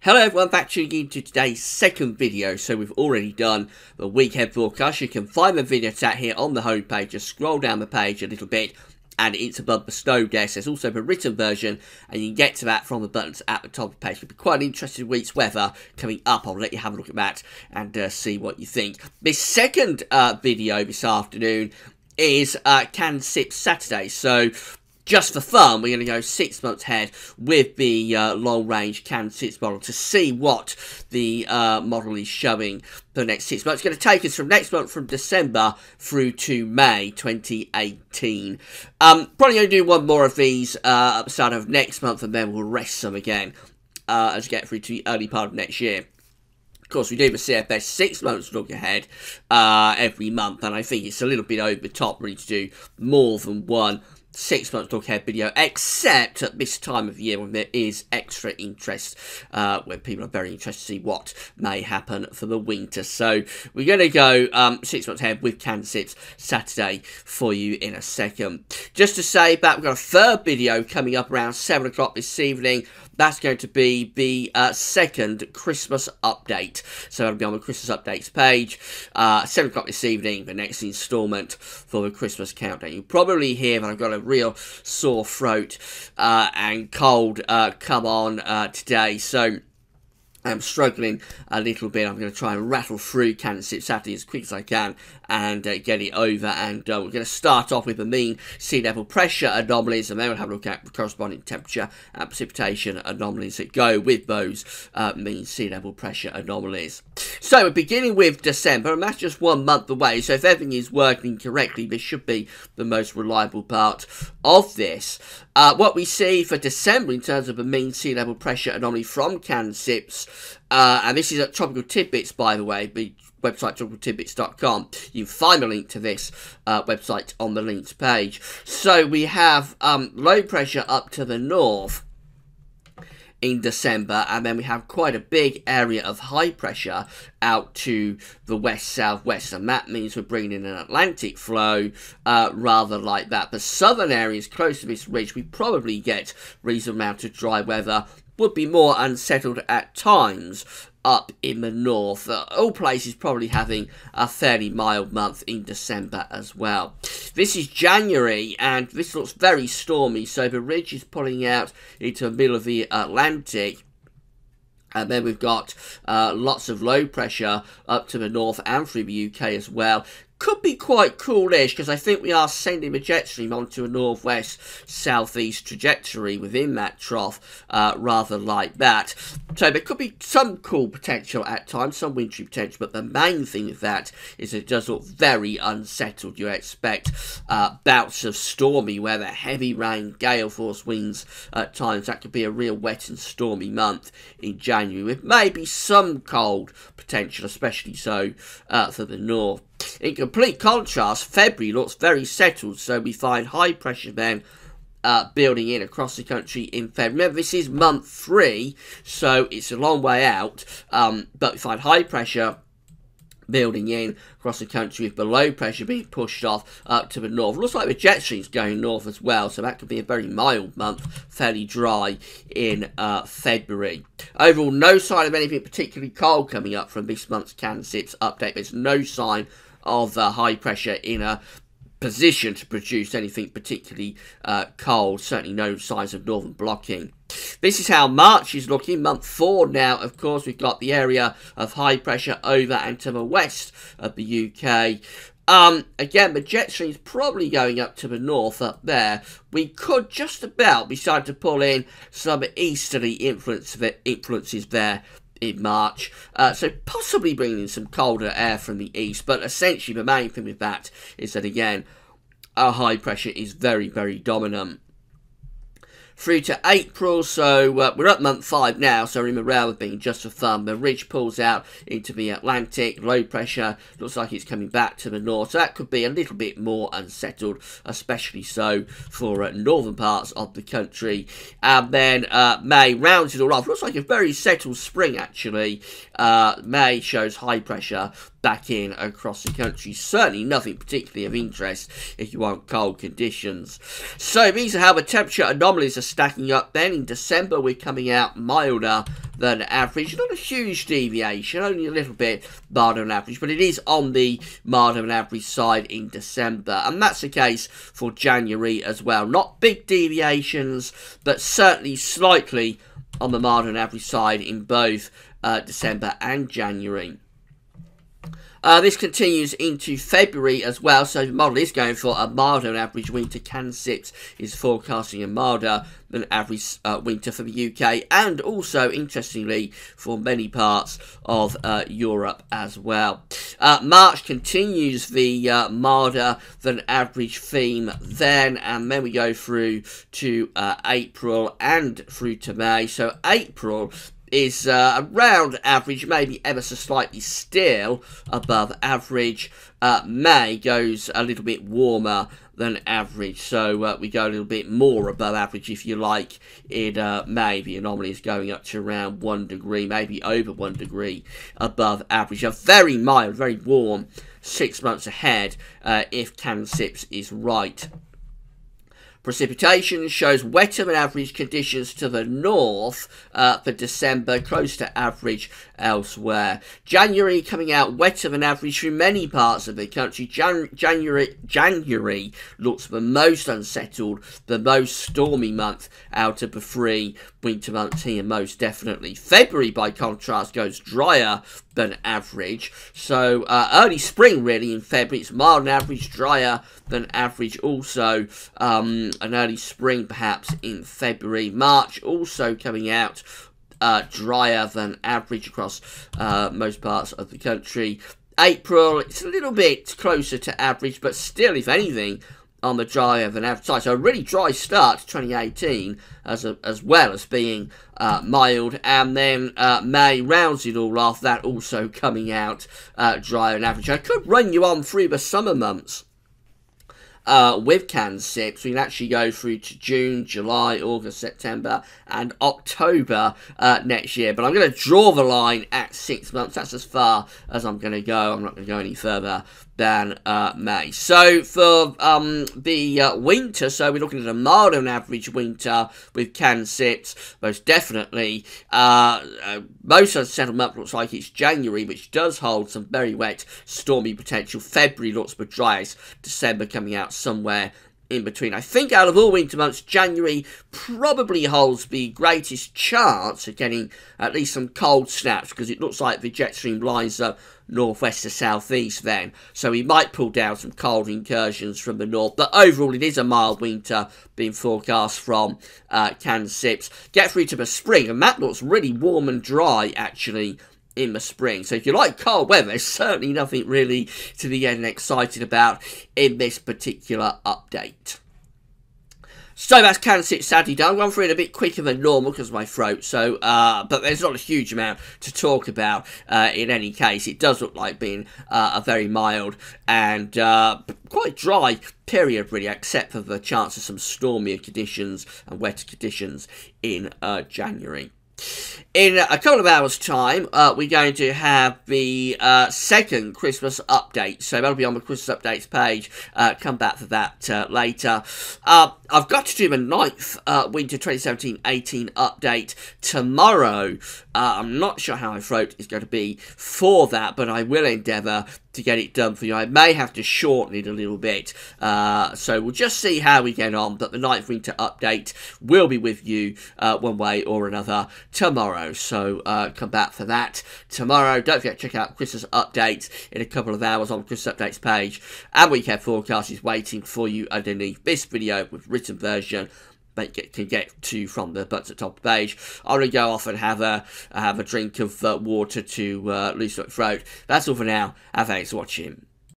Hello everyone, back tuning into today's second video. So we've already done the weekend forecast. You can find the video chat here on the homepage. Just scroll down the page a little bit and it's above the snow desk. There's also the written version and you can get to that from the buttons at the top of the page. It'll be quite an interesting week's weather coming up. I'll let you have a look at that and see what you think. This second video this afternoon is CANSIPS Saturday. So just for fun, we're going to go 6 months ahead with the long-range CANSIPS model to see what the model is showing for the next 6 months. It's going to take us from next month, from December through to May 2018. Probably going to do one more of these at the start of next month, and then we'll rest some again as we get through to the early part of next year. Of course, we do the CFS 6 months look ahead every month, and I think it's a little bit over the top really to do more than one 6 months look ahead video, except at this time of year when there is extra interest, when people are very interested to see what may happen for the winter. So we're going to go 6 months ahead with CANSIPS Saturday for you in a second. Just to say that we've got a third video coming up around 7 o'clock this evening. That's going to be the second Christmas update. So it'll be on the Christmas updates page. 7 o'clock this evening, the next instalment for the Christmas countdown. You'll probably hear that I've got a real sore throat and cold come on today. So I'm struggling a little bit. I'm going to try and rattle through CANSIPS Saturday as quick as I can and get it over. And we're going to start off with the mean sea level pressure anomalies, and then we'll have a look at the corresponding temperature and precipitation anomalies that go with those mean sea level pressure anomalies. So we're beginning with December, and that's just 1 month away. So if everything is working correctly, this should be the most reliable part of this. What we see for December in terms of the mean sea level pressure anomaly from CANSIPS, and this is at Tropical Tidbits, by the way, the website tropicaltidbits.com. You can find a link to this website on the links page. So we have low pressure up to the north in December, and then we have quite a big area of high pressure out to the west-southwest, and that means we're bringing in an Atlantic flow rather like that. The southern areas close to this ridge, we probably get reasonable amount of dry weather, would be more unsettled at times up in the north. All places probably having a fairly mild month in December as well. This is January, and this looks very stormy, so the ridge is pulling out into the middle of the Atlantic. And then we've got lots of low pressure up to the north and through the UK as well. Could be quite coolish, because I think we are sending the jet stream onto a northwest-southeast trajectory within that trough, rather like that. So there could be some cool potential at times, some wintry potential, but the main thing with that is it does look very unsettled. You expect bouts of stormy weather, heavy rain, gale force winds at times. That could be a real wet and stormy month in January, with maybe some cold potential, especially so for the north. In complete contrast, February looks very settled, so we find high pressure then building in across the country in February. Remember, this is month 3, so it's a long way out, but we find high pressure building in across the country with below pressure being pushed off up to the north. Looks like the jet stream's going north as well, so that could be a very mild month, fairly dry in February. Overall, no sign of anything particularly cold coming up from this month's CANSIPS update. There's no sign of high pressure in a position to produce anything particularly cold. Certainly no signs of northern blocking. This is how March is looking. Month 4 now, of course, we've got the area of high pressure over and to the west of the UK. Again, the jet stream's probably going up to the north up there. We could just about be starting to pull in some easterly influences there in March, so possibly bringing in some colder air from the east, but essentially the main thing with that is that, again, our high pressure is very, very dominant. Through to April, so we're at month 5 now, so in the realm of being just for fun, the ridge pulls out into the Atlantic, low pressure, looks like it's coming back to the north, so that could be a little bit more unsettled, especially so for northern parts of the country. And then May rounds it all off, looks like a very settled spring actually. May shows high pressure back in across the country. Certainly nothing particularly of interest if you want cold conditions. So these are how the temperature anomalies are stacking up then. In December, we're coming out milder than average. Not a huge deviation, only a little bit milder than average, but it is on the milder than average side in December. And that's the case for January as well. Not big deviations, but certainly slightly on the milder than average side in both December and January. This continues into February as well, so the model is going for a milder than average winter. CANSIPS is forecasting a milder than average winter for the UK, and also, interestingly, for many parts of Europe as well. March continues the milder than average theme then, and then we go through to April and through to May. So April is around average, maybe ever so slightly still above average. May goes a little bit warmer than average, so we go a little bit more above average, if you like, in May. The anomaly is going up to around 1 degree, maybe over 1 degree above average. A very mild, very warm 6 months ahead, if CANSIPS is right. Precipitation shows wetter than average conditions to the north for December, close to average elsewhere. January coming out wetter than average through many parts of the country. January looks the most unsettled, the most stormy month out of the 3 winter months here, most definitely. February, by contrast, goes drier than average. So early spring, really, in February. It's mild than average, drier than average also. An early spring, perhaps, in February. March also coming out drier than average across most parts of the country. April, it's a little bit closer to average, but still, if anything, on the drier than average side. So a really dry start to 2018 as well as being mild. And then May rounds it all off, that also coming out drier than average. I could run you on through the summer months with CANSIPS. We can actually go through to June, July, August, September and October next year, but I'm going to draw the line at 6 months. That's as far as I'm going to go. I'm not going to go any further than May. So for the winter, so we're looking at a milder than average winter with CANSIPS, most definitely. Most unsettled month looks like it's January, which does hold some very wet, stormy potential. February looks the driest. December coming out somewhere in between. I think out of all winter months, January probably holds the greatest chance of getting at least some cold snaps, because it looks like the jet stream lines up northwest to southeast then, so we might pull down some cold incursions from the north. But overall, it is a mild winter being forecast from CANSIPS. Get through to the spring, and that looks really warm and dry actually in the spring. So if you like cold weather, there's certainly nothing really to be getting excited about in this particular update. So that's CANSIPS sadly done. I've gone through it a bit quicker than normal because of my throat, so but there's not a huge amount to talk about in any case. It does look like being a very mild and quite dry period, really, except for the chance of some stormier conditions and wetter conditions in January. In a couple of hours' time, we're going to have the second Christmas update. So that'll be on the Christmas updates page. Come back for that later. I've got to do the 9th Winter 2017-18 update tomorrow. I'm not sure how my throat is going to be for that, but I will endeavour to get it done for you. I may have to shorten it a little bit, so we'll just see how we get on. But the 9th Winter update will be with you one way or another tomorrow, so come back for that tomorrow. Don't forget to check out Christmas updates in a couple of hours on the Christmas updates page, and weekend forecast is waiting for you underneath this video with written version that you can get to from the buttons at the top of the page. I'm going to go off and have a drink of water to loosen up my throat. That's all for now, and thanks for watching.